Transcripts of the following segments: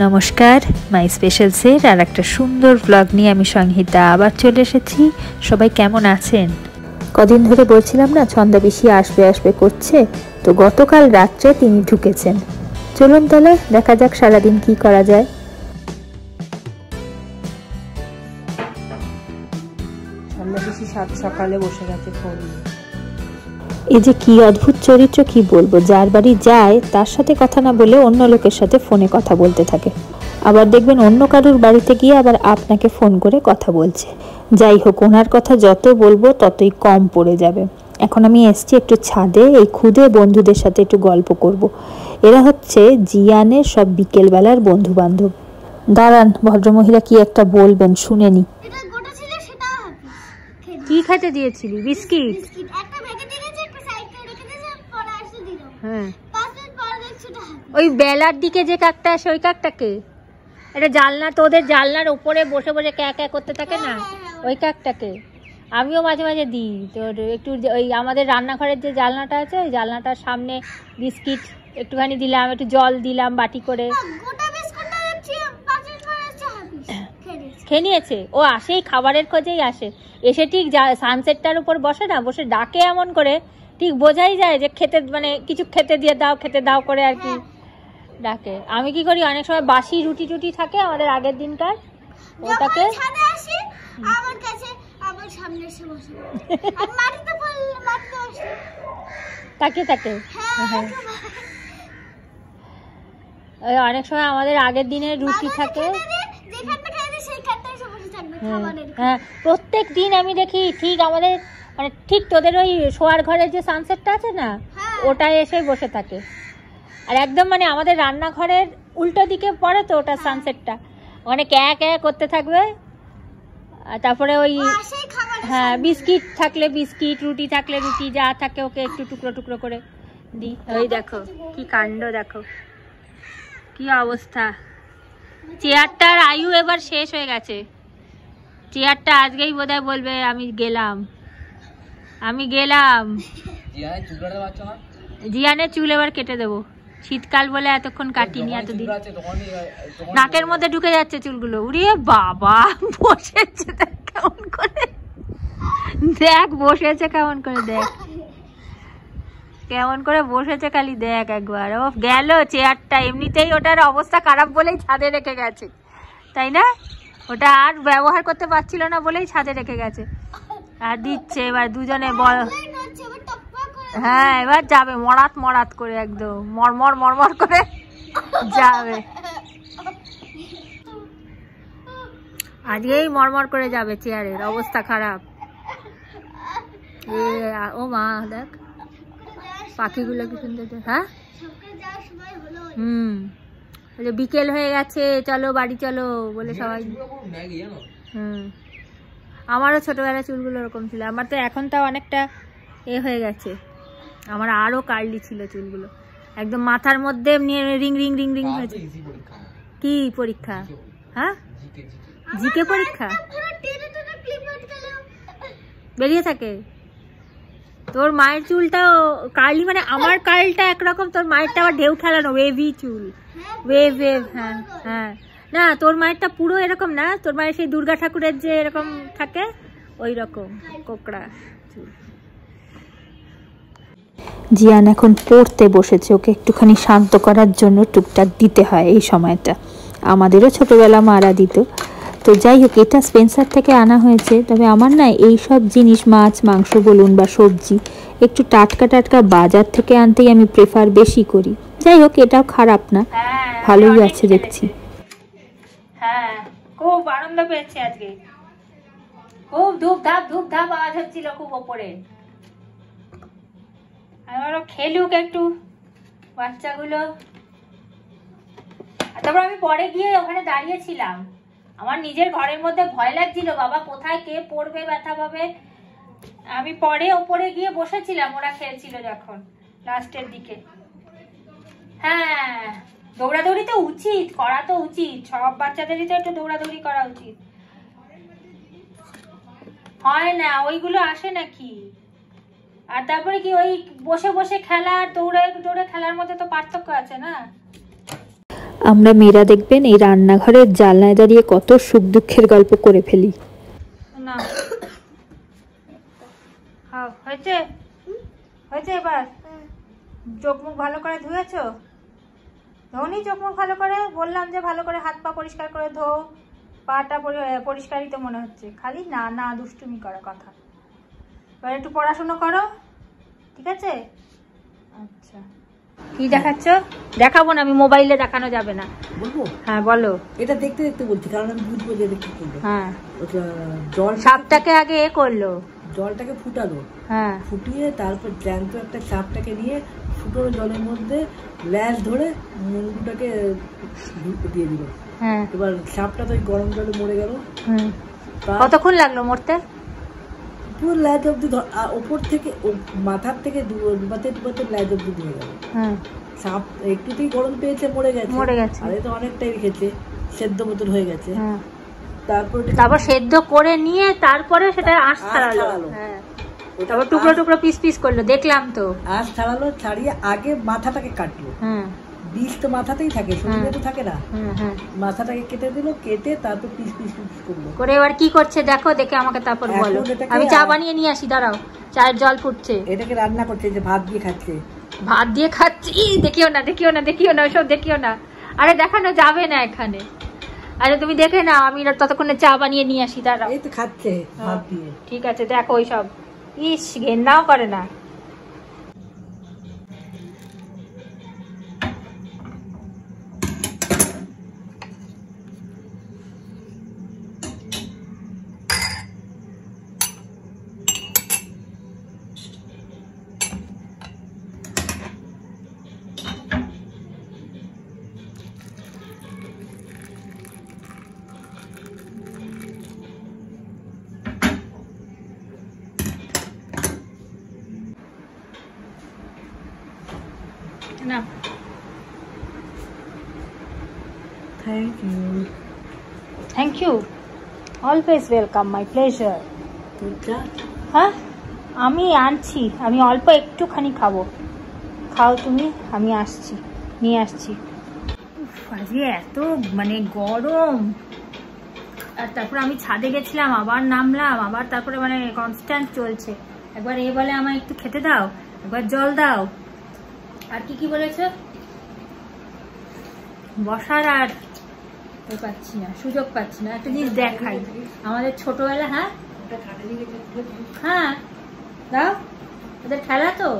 নমস্কার, মাই স্পেশালসের আর একটা সুন্দর ব্লগ নিয়ে আমি সংহিতা আবার চলে এসেছি। সবাই কেমন আছেন? কদিন ধরে বলছিলাম না ছন্দা পিসি আসবে আসবে করছে, তো গতকাল রাত্রে তিনি ঢুকেছেন। চলুন তাহলে দেখা যাক সারাদিন কি করা যায়। ছন্দা পিসি সাত সকালে বসে গেছে ফোন নিয়ে। এই যে কি অদ্ভুত চরিত্র, কি বলবো, যার বাড়ি যায় তার সাথে কথা না বলে অন্য লোকের সাথে ফোনে কথা বলতে থাকে। আবার দেখবেন অন্য কারোর বাড়িতে গিয়ে আবার আপনাকে ফোন করে কথা বলছে। যাই হোক, ওনার কথা যত বলবো ততই কম পড়ে যাবে। এখন আমি এসছি একটু ছাদে, এই ক্ষুদে বন্ধুদের সাথে একটু গল্প করব। এরা হচ্ছে জিয়ানের সব বিকেলবেলার বন্ধু বান্ধব। দাঁড়ান, ভদ্রমহিলা কি একটা বলবেন শুনে নি। কি খেতে দিয়েছিলি? বিস্কিট। হ্যাঁ, ওই বেলার দিকে যে কাকটা আসে ওই কাকটাকে, এটা জানলা, তোদের জানলার উপরে বসে বসে ক্যা ক্যা করতে থাকে না, ওই কাকটাকে আমিও মাঝে মাঝে দিই। তোর একটু ওই আমাদের রান্নাঘরের যে জানলাটা আছে ওই জানলাটার সামনে বিস্কিট একটুখানি দিলাম, একটু জল দিলাম বাটি করে। খেয়ে নিয়েছে, ও আসেই খাবারের খোঁজেই আসে, এসে ঠিক সানসেটটার উপর বসে না, বসে ডাকে এমন করে ঠিক বোঝাই যায় যে খেতে, মানে কিছু খেতে দিয়ে দাও, খেতে দাও করে আর কি ডাকে। আমি কি করি, অনেক সময় বাসি রুটি টুটি থাকে আমাদের আগের দিনকার, ওটাকে তাকে তাকে অনেক সময় আমাদের আগের দিনের রুটি থাকে। হ্যাঁ, প্রত্যেক দিন আমি দেখি ঠিক আমাদের, মানে ঠিক তোদের ওই শোয়ার ঘরের যে সানসেটটা আছে না, ওটায় এসে বসে থাকে। আর একদম মানে আমাদের রান্নাঘরের উল্টো দিকে পড়ে তো ওটা সানসেটটা, ওখানে ক্যা ক্যা করতে থাকবে। আর তারপরে ওই হ্যাঁ, বিস্কিট থাকলে বিস্কিট, রুটি থাকলে রুটি, যা থাকে ওকে একটু টুকরো টুকরো করে দিই। ওই দেখো কি কাণ্ড, দেখো কি অবস্থা। চেয়ারটার আয়ু এবার শেষ হয়ে গেছে। চেয়ারটা আজকেই বোধহয় বলবে আমি গেলাম, আমি গেলাম। জিয়ানের চুল এবার কেটে দেবো, শীতকাল বলে এতক্ষণ কাটিনি, এতদিন নাকের মধ্যে ঢুকে যাচ্ছে চুলগুলো। উড়িয়ে বাবা, বসেছে দেখ কেমন করে, দেখ বসেছে কেমন করে, দেখ কেমন করে বসেছে, খালি দেখ একবার। ও গেল চেয়ারটা, এমনিতেই ওটার অবস্থা খারাপ বলেই ছাদে রেখে গেছে, তাই না? ওটা আর ব্যবহার করতে পারছিল না বলেই ছাদে রেখে গেছে। আর দিচ্ছে এবার দুজনে বল। হ্যাঁ, এবার যাবে মরাত মরাত করে, একদম মরমর মরমর করে যাবে, আজকেই মরমর করে যাবে, চেয়ারের অবস্থা খারাপ। ও মা, দেখ পাখিগুলো কি সুন্দর। হ্যাঁ, বিকেল হয়ে গেছে, চলো বাড়ি চলো বলে সবাই। আমারও ছোটবেলায় চুলগুলো ওরকম ছিল, আমার তো এখন তাও অনেকটা এ হয়ে গেছে, আমার আরো কার্লি ছিল চুলগুলো, একদম মাথার মধ্যে নিয়ে রিং রিং রিং রিং হয়েছে। কি পরীক্ষা? হ্যাঁ, জিকে পরীক্ষা বেরিয়ে থাকে। তোর মায়ের চুলটাও কার্লি, মানে আমার কার্লটা একরকম, তোর মায়েরটা আবার ঢেউ খেলানো ওয়েভি চুল, ওয়েভ ওয়েভ। হ্যাঁ হ্যাঁ, না তোর মায়েরটা পুরো এরকম না, তোর মায়ের সেই দুর্গা ঠাকুরের যে এরকম থাকে ওই রকম কোকড়া চুল। জিয়ান এখন পড়তে বসেছে, ওকে একটুখানি শান্ত করার জন্য টুকটাক দিতে হয় এই সময়টা, আমাদেরও ছোটবেলা মারা দিত। তো যাই হোক, এটা স্পেন্সার থেকে আনা হয়েছে, তবে আমার না এই সব জিনিস, মাছ মাংস বলুন বা সবজি, একটু টাটকা টাটকা বাজার থেকে আনতেই আমি প্রেফার বেশি করি। যাই হোক, এটাও খারাপ না, ভালোই আছে দেখছি। হ্যাঁ, খুব আনন্দ পেয়েছি আজকে, খুব ধূপ ধাপ আওয়াজ হচ্ছিল খুব ওপরে। আরো খেলুক একটু বাচ্চাগুলো। তারপর আমি পরে গিয়ে ওখানে দাঁড়িয়েছিলাম, আমার নিজের ঘরের মধ্যে ভয় লাগছিল, বাবা কোথায় কে পড়বে, ব্যথা পাবে। আমি পরে ওপরে গিয়ে বসেছিলাম, ওরা খেলছিল যখন লাস্টের দিকে। হ্যাঁ, দৌড়াদৌড়ি তো উচিত, করা তো উচিত, সব বাচ্চাদেরই তো একটু দৌড়াদৌড়ি করা উচিত। হয় না, ওইগুলো আসে নাকি? আর তারপরে কি ওই বসে বসে খেলা আর দৌড়ে দৌড়ে খেলার মধ্যে তো পার্থক্য আছে না। আমরা মেয়েরা দেখবেন এই রান্নাঘরের জানলায় দাঁড়িয়ে কত সুখ দুঃখের গল্প করে ফেলি। না হয়েছে হয়েছে, এবার চোখ মুখ ভালো করে ধুয়েছো? ধোনি চোখ মুখ ভালো করে? বললাম যে ভালো করে হাত পা পরিষ্কার করে ধো, পাটা পরিষ্কারই তো মনে হচ্ছে, খালি না না দুষ্টুমি করা কথা। এবার একটু পড়াশুনো করো, ঠিক আছে? আচ্ছা, কি দেখাচ্ছ? দেখাবো না আমি, মোবাইলে দেখানো যাবে না। বলবো? হ্যাঁ বলো। এটা দেখতে দেখতে বলছি, কারণ আমি বুঝবো যে এটা কি করবে। হ্যাঁ, জল সাপটাকে আগে এ করলো, জলটাকে ফুটালো, হ্যাঁ ফুটিয়ে তারপর জ্যান্ত একটা সাপটাকে নিয়ে ফুটোর জলের মধ্যে ল্যাস ধরে মুন্ডুটাকে দিয়ে দিল। হ্যাঁ, এবার সাপটা তো গরম জলে মরে গেল। কতক্ষণ লাগলো মরতে? পুরো ল্যাজ অব্দি, ওপর থেকে মাথার থেকে ডুবাতে ডুবাতে ল্যাজ অব্দি দিয়ে গেল। সাপ একটুতেই গরম পেয়েছে, মরে গেছে। আর তো অনেকটাই রেখেছে, সেদ্ধ মতন হয়ে গেছে। তারপর সেদ্ধ করে নিয়ে তারপরে সেটা আঁশ ছাড়ালো। হ্যাঁ, তারপর টুকরো টুকরো পিস পিস করলো, দেখলাম তো। আঁশ ছাড়ালো, ছাড়িয়ে আগে মাথাটাকে কাটলো। বিষ তো মাথাতেই থাকে, শরীরে তো থাকে না। মাথাটাকে কেটে দিল, কেটে তারপর পিস পিস পিস করলো করে। এবার কি করছে দেখো, দেখে আমাকে তারপর বলো। আমি চা বানিয়ে নিয়ে আসি, দাঁড়াও, চায়ের জল ফুটছে। এটাকে রান্না করছে, যে ভাত দিয়ে খাচ্ছে। ভাত দিয়ে খাচ্ছি? দেখিও না দেখিও না দেখিও না, ওসব দেখিও না। আরে দেখানো যাবে না এখানে। আরে তুমি দেখে না, আমি ততক্ষণে চা বানিয়ে নিয়ে আসি, দাঁড়াও। এই তো খাচ্ছে ভাত দিয়ে। ঠিক আছে, দেখো ওইসব। ইস, ঘেন্নাও করে না। No. Thank you. Thank you. Always welcome, my pleasure. হ্যাঁ, আমি আনছি, আমি অল্প একটুখানি খাবো। খাও তুমি, আমি আসছি, নিয়ে আসছি। আজকে এত মানে গরম। আর তারপরে আমি ছাদে গেছিলাম, আবার নামলাম, আবার তারপরে মানে কনস্ট্যান্ট চলছে। একবার এ বলে আমায় একটু খেতে দাও, একবার জল দাও, আর কি কি বলেছে, বসার আর পাচ্ছি না, সুযোগ পাচ্ছি না। একটা জিনিস দেখাই, আমাদের ছোটবেলা। হ্যাঁ হ্যাঁ, দাও, ওদের খেলা তো।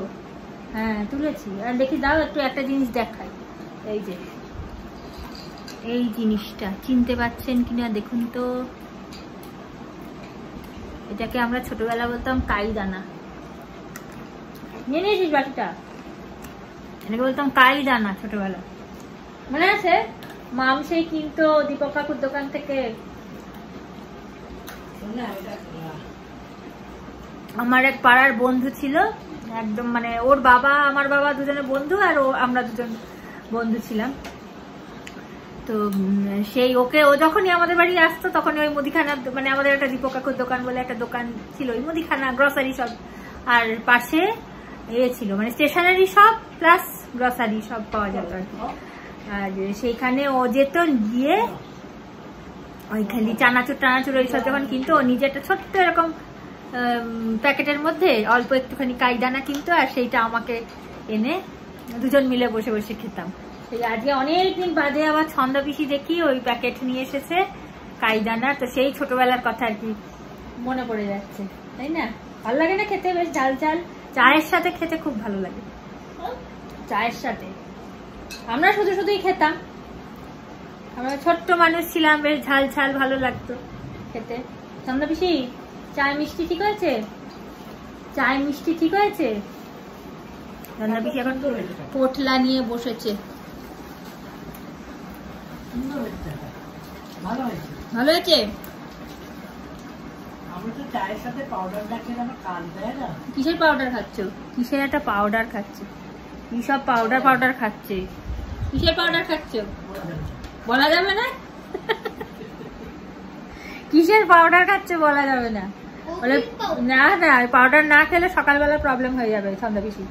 হ্যাঁ তুলেছি, আর দেখি দাও একটু, একটা জিনিস দেখাই। এই যে এই জিনিসটা চিনতে পারছেন কিনা দেখুন তো। এটাকে আমরা ছোটবেলা বলতাম কাইদানা। নিয়ে নিয়েছিস বাটিটা? এটাকে বলতাম কাইদানা ছোটবেলা, মনে আছে? মাম সেই কিনতো দীপক কাকুর দোকান থেকে। আমার এক পাড়ার বন্ধু ছিল, একদম মানে ওর বাবা আমার বাবা দুজনে বন্ধু, আর আমরা দুজন বন্ধু ছিলাম। তো সেই ওকে, ও যখনই আমাদের বাড়ি আসতো তখনই ওই মুদিখানা, মানে আমাদের একটা দীপক কাকুর দোকান বলে একটা দোকান ছিল, ওই মুদিখানা গ্রসারি সব, আর পাশে ছিল মানে স্টেশনারি সব প্লাস গ্রসারি সব পাওয়া যেত আর কি। আর সেইখানে ও যেত, গিয়ে ওই খালি চানাচুর টানাচুর ওইসব যখন কিনতো, ও নিজে একটা ছোট্ট এরকম প্যাকেটের মধ্যে অল্প একটুখানি কাইদানা কিনতো, আর সেইটা আমাকে এনে দুজন মিলে বসে বসে খেতাম। সেই আজকে অনেকদিন বাদে আবার ছন্দা পিসি দেখি ওই প্যাকেট নিয়ে এসেছে কাইদানা, তো সেই ছোটবেলার কথা আর কি মনে পড়ে যাচ্ছে, তাই না? ভালো লাগে না খেতে? বেশ ঝাল ঝাল চায়ের সাথে খেতে খুব ভালো লাগে। চায়ের সাথে আমরা শুধু শুধুই খেতাম, আমরা ছোট্ট মানুষ ছিলাম, বেশ ঝাল ঝাল ভালো লাগতো খেতে। ছন্দা পিসি, চায় মিষ্টি ঠিক হয়েছে? চায় মিষ্টি ঠিক হয়েছে? ছন্দা পিসি এখন পোটলা নিয়ে বসেছে। ভালো হয়েছে? কিসের পাউডার খাচ্ছ? কিসের একটা পাউডার খাচ্ছে? কি সব পাউডার খাচ্ছে? কিসের পাউডার খাচ্ছ? বলা যাবে না। কিসের পাউডার খাচ্ছে বলা যাবে না। বলে না না, পাউডার না খেলে সকালবেলা প্রবলেম হয়ে যাবে। ছন্দা পিসি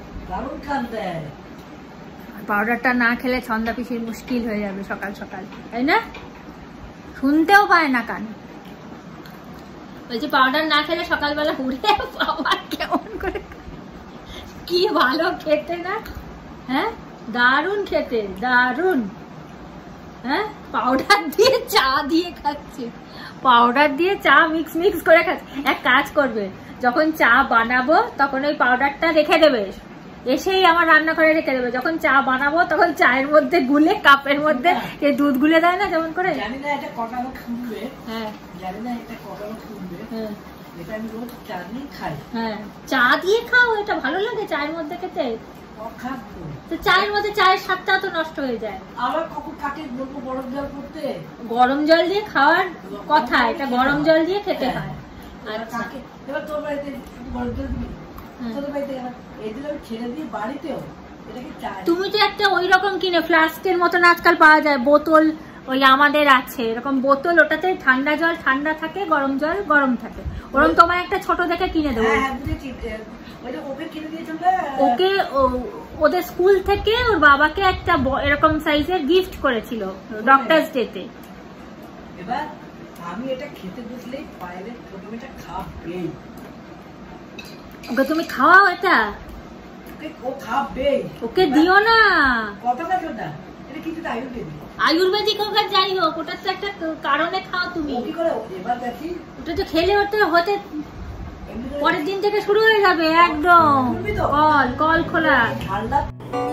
পাউডারটা না খেলে ছন্দা পিসির মুশকিল হয়ে যাবে সকাল সকাল, তাই না? শুনতেও পায় না কান। বলছি পাউডার না খেলে সকালবেলা উড়ে বাবা কেমন করে, কি ভালো খেতে না? হ্যাঁ দারুণ খেতে, দারুণ। হ্যাঁ পাউডার দিয়ে চা দিয়ে খাচ্ছে, পাউডার দিয়ে চা মিক্স করে খাচ্ছে। এক কাজ করবে, যখন চা বানাবো তখন ওই পাউডারটা রেখে দেবে, এসেই আমার রান্নাঘরে রেখে দেবে। যখন চা বানাবো তখন চায়ের মধ্যে গুলে, কাপের মধ্যে দুধ গুলে দেয় না যেমন করে। জানি না এটা কটানো খুলবে, হ্যাঁ জানি না এটা কটানো খুলবে, হ্যাঁ এটা আমি রোজ চা দিয়ে খাই। হ্যাঁ চা দিয়ে খাও, এটা ভালো লাগে চায়ের মধ্যে খেতে। অখাদ্য তো চায়ের মধ্যে চায়ের স্বাদটা তো নষ্ট হয়ে যায়। আবার কখন কাকে বলবো গরম জল করতে? গরম জল দিয়ে খাওয়ার কথা, এটা গরম জল দিয়ে খেতে হয়। আচ্ছা এবার তোর বাড়িতে গরম জল দিবি, তোর বাড়িতে এবার এই দিলে ছেড়ে দিয়ে বাড়িতেও এটাকে চা। তুমি তো একটা ওই রকম কিনে ফ্লাস্কের মতন আজকাল পাওয়া যায়, বোতল ওই আমাদের আছে এরকম বোতল, ওটাতে ঠান্ডা জল ঠান্ডা থাকে, গরম জল গরম থাকে। ওরকম তোমার একটা ছোট দেখে কিনে দেবো। ওকে ওদের স্কুল থেকে ওর বাবাকে একটা এরকম সাইজের গিফট করেছিল ডক্টরস ডেতে। এবার আমি এটা খেতে বসলেই বাইরে ছোট মেয়েটা খাবে, ওকে তুমি খাওয়াও, এটা ও খাবে, ওকে দিও না। কতটা ছোটা এটা কিছু আয়ুর্বেদিক, আয়ুর্বেদিক হোক আর যাই হোক, ওটা তো একটা কারণে খাও তুমি। কি করে এবার দেখি ওটা তো খেলে হতে পরের দিন থেকে শুরু হয়ে যাবে একদম কল খোলা।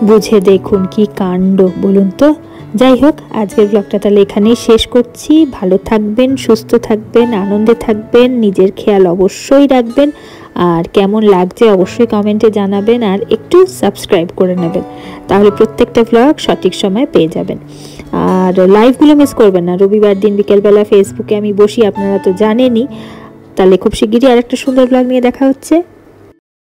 বুঝে দেখুন কি কাণ্ড বলুন তো। যাই হোক, আজকের ব্লগটা তাহলে এখানেই শেষ করছি। ভালো থাকবেন, সুস্থ থাকবেন, আনন্দে থাকবেন, নিজের খেয়াল অবশ্যই রাখবেন। আর কেমন লাগছে অবশ্যই কমেন্টে জানাবেন, আর একটু সাবস্ক্রাইব করে নেবেন, তাহলে প্রত্যেকটা ব্লগ সঠিক সময় পেয়ে যাবেন। আর লাইভগুলো মিস করবেন না। রবিবার দিন বিকেলবেলা ফেসবুকে আমি বসি, আপনারা তো জানেনই। তাহলে খুব শিগগিরই আরেকটা সুন্দর ব্লগ নিয়ে দেখা হচ্ছে।